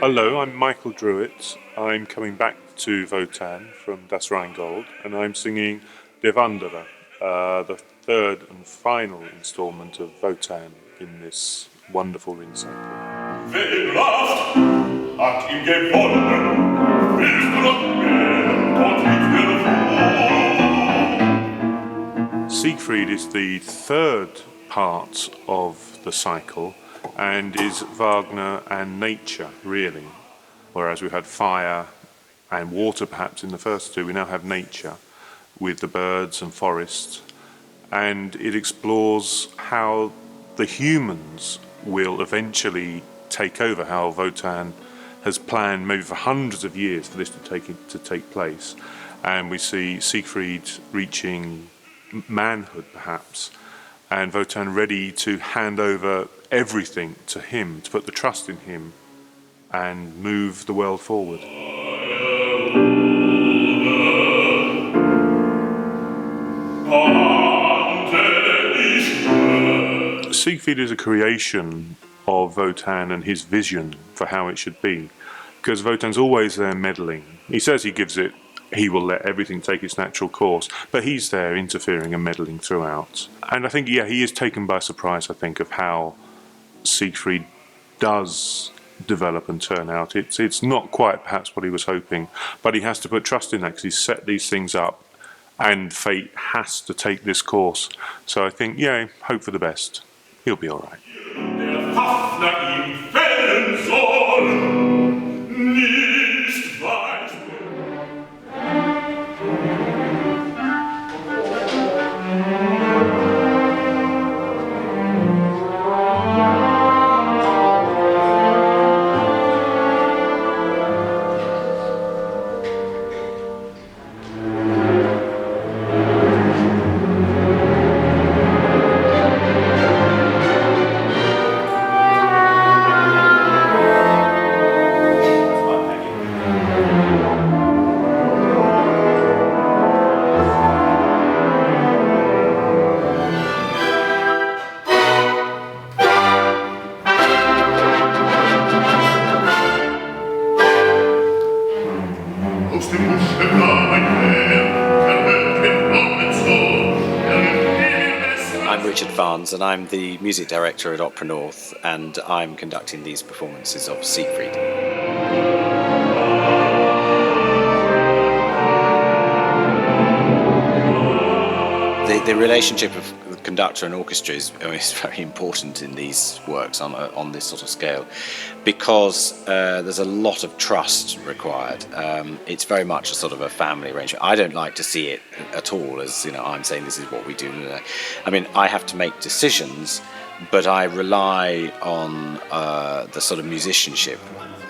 Hello, I'm Michael Druiett. I'm coming back to Wotan from Das Rheingold, and I'm singing Der Wanderer, the third and final instalment of Wotan in this wonderful recital. Wer ihm lacht, hat ihm gewonnen. Willst du noch mehr, Gott wird dir Siegfried is the third part of the cycle, and is Wagner and nature, really. Whereas we had fire and water perhaps in the first two, we now have nature with the birds and forests, and it explores how the humans will eventually take over, how Wotan has planned maybe for hundreds of years for this to take place. And we see Siegfried reaching manhood perhaps, and Wotan ready to hand over everything to him, to put the trust in him and move the world forward. Siegfried is a creation of Wotan and his vision for how it should be, because Wotan's always there meddling. He says he will let everything take its natural course, but he's there interfering and meddling throughout. And I think, he is taken by surprise, I think, of how Siegfried does develop and turn out. It's not quite perhaps what he was hoping, but he has to put trust in that because he's set these things up and fate has to take this course. So I think, hope for the best. He'll be all right. Der Fafner ihn fällen soll, nicht weit. Farnes, and I'm the music director at Opera North, and I'm conducting these performances of Siegfried. The relationship of conductor and orchestra is very important in these works on this sort of scale, because there's a lot of trust required. It's very much a sort of a family arrangement. I don't like to see it at all as, I'm saying this is what we do. I mean, I have to make decisions, but I rely on the sort of musicianship,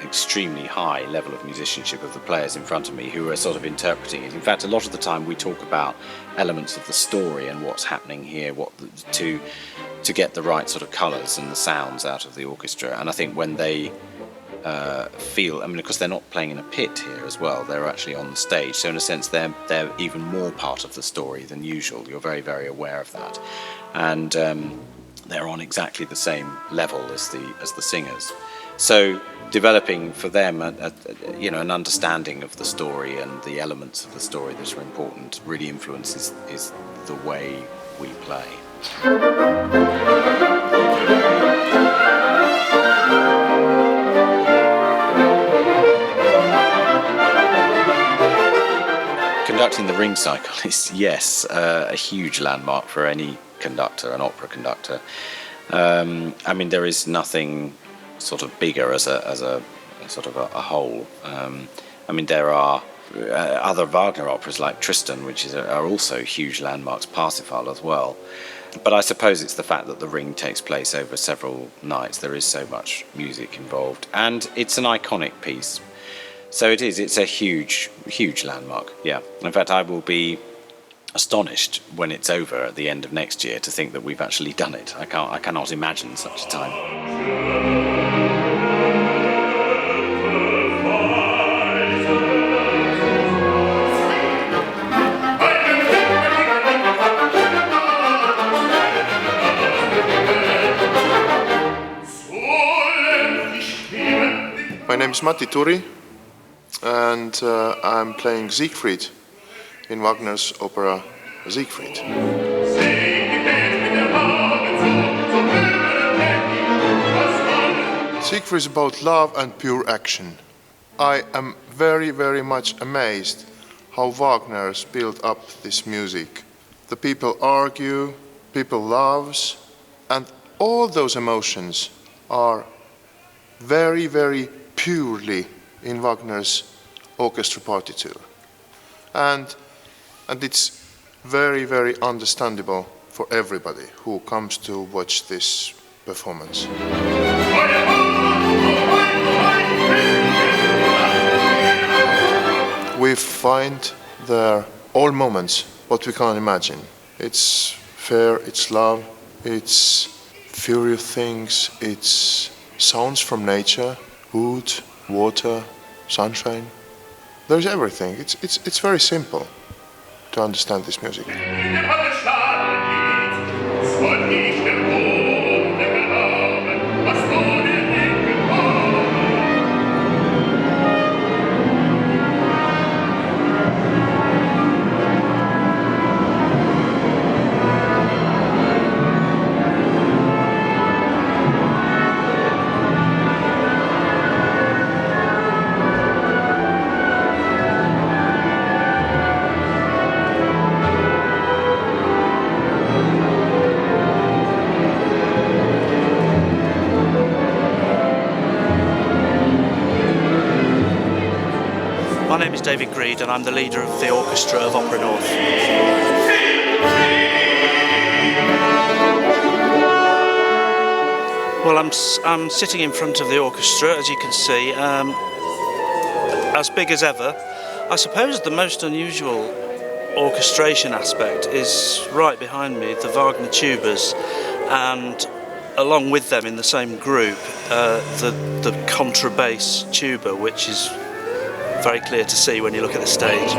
extremely high level of musicianship of the players in front of me who are sort of interpreting it. In fact, a lot of the time we talk about elements of the story and what's happening here, to get the right sort of colours and the sounds out of the orchestra. And I think when they feel, because they're not playing in a pit here as well, they're actually on the stage, so in a sense they're even more part of the story than usual. You're very, very aware of that, and they're on exactly the same level as the singers. So developing for them an understanding of the story and the elements of the story that are important really influences is the way we play. conducting the ring cycle is, yes, a huge landmark for any conductor, an opera conductor. I mean, there is nothing sort of bigger as a sort of a whole. I mean, there are other Wagner operas like Tristan, which are also huge landmarks, Parsifal as well. But I suppose it's the fact that the ring takes place over several nights. There is so much music involved, and it's an iconic piece. So it is. It's a huge, huge landmark. Yeah. In fact, I will be astonished when it's over at the end of next year to think that we've actually done it. I cannot imagine such a time. My name is Turi, and I'm playing Siegfried in Wagner's opera Siegfried. Siegfried is about love and pure action. I am very, very much amazed how Wagner's built up this music. The people argue, people loves, and all those emotions are very, very purely in Wagner's orchestral partiture. And it's very, very understandable for everybody who comes to watch this performance. We find there all moments what we can't imagine. It's fear, it's love, it's furious things, it's sounds from nature, wood, water, sunshine. There's everything. It's very simple to understand this music. My name is David Greed and I'm the leader of the Orchestra of Opera North. Well, I'm sitting in front of the orchestra, as you can see, as big as ever. I suppose the most unusual orchestration aspect is right behind me, the Wagner tubas, and along with them in the same group, the contrabass tuba, which is very clear to see when you look at the stage.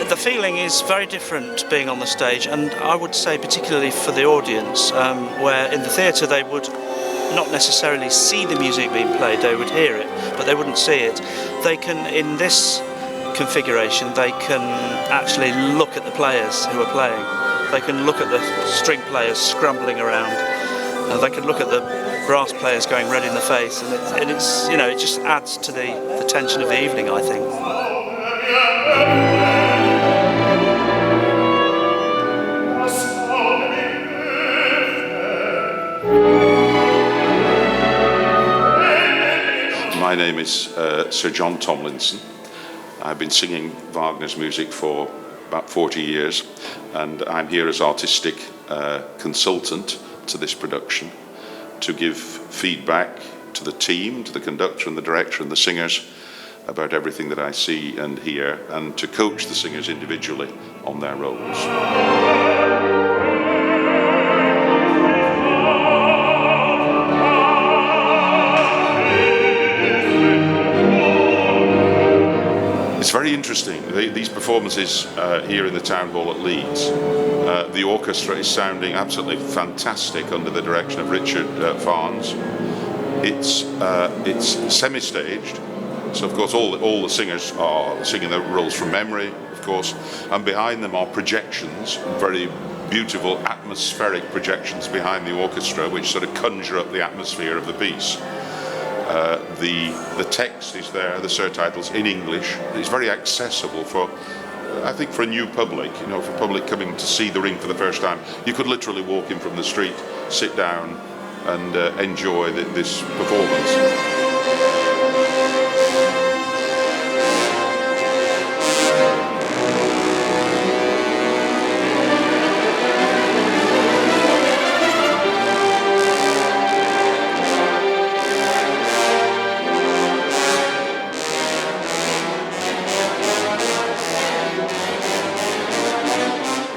The feeling is very different being on the stage, and I would say particularly for the audience, where in the theatre they would not necessarily see the music being played, they would hear it, but they wouldn't see it. They can, in this configuration, they can actually look at the players who are playing. They can look at the string players scrambling around, and they can look at the brass players going red in the face, and it's you know, it just adds to the tension of the evening, I think. My name is Sir John Tomlinson. I've been singing Wagner's music for about 40 years, and I'm here as artistic consultant to this production to give feedback to the team, to the conductor and the director and the singers about everything that I see and hear, and to coach the singers individually on their roles. It's very interesting, these performances here in the town hall at Leeds. The orchestra is sounding absolutely fantastic under the direction of Richard Farnes. It's semi-staged, so of course all the singers are singing their roles from memory, of course, and behind them are projections, very beautiful atmospheric projections behind the orchestra, which sort of conjure up the atmosphere of the piece. The text is there, the surtitles in English. It's very accessible for, I think, for a new public, you know, for public coming to see The Ring for the first time. You could literally walk in from the street, sit down and enjoy this performance.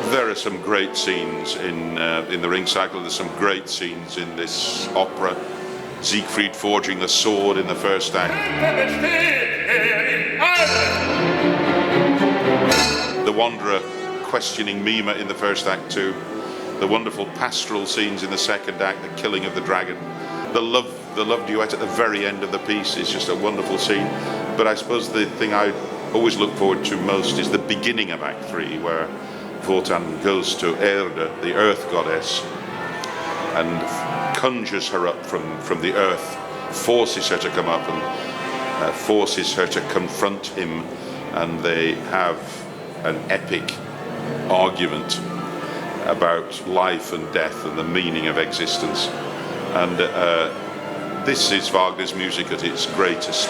There are some great scenes in the Ring cycle. There's some great scenes in this opera. Siegfried forging the sword in the first act. The Wanderer questioning Mime in the first act too. The wonderful pastoral scenes in the second act, the killing of the dragon. The love duet at the very end of the piece is just a wonderful scene. But I suppose the thing I always look forward to most is the beginning of Act 3, where Wotan goes to Erda, the earth goddess, and conjures her up from the earth, forces her to come up and forces her to confront him, and they have an epic argument about life and death and the meaning of existence. And this is Wagner's music at its greatest.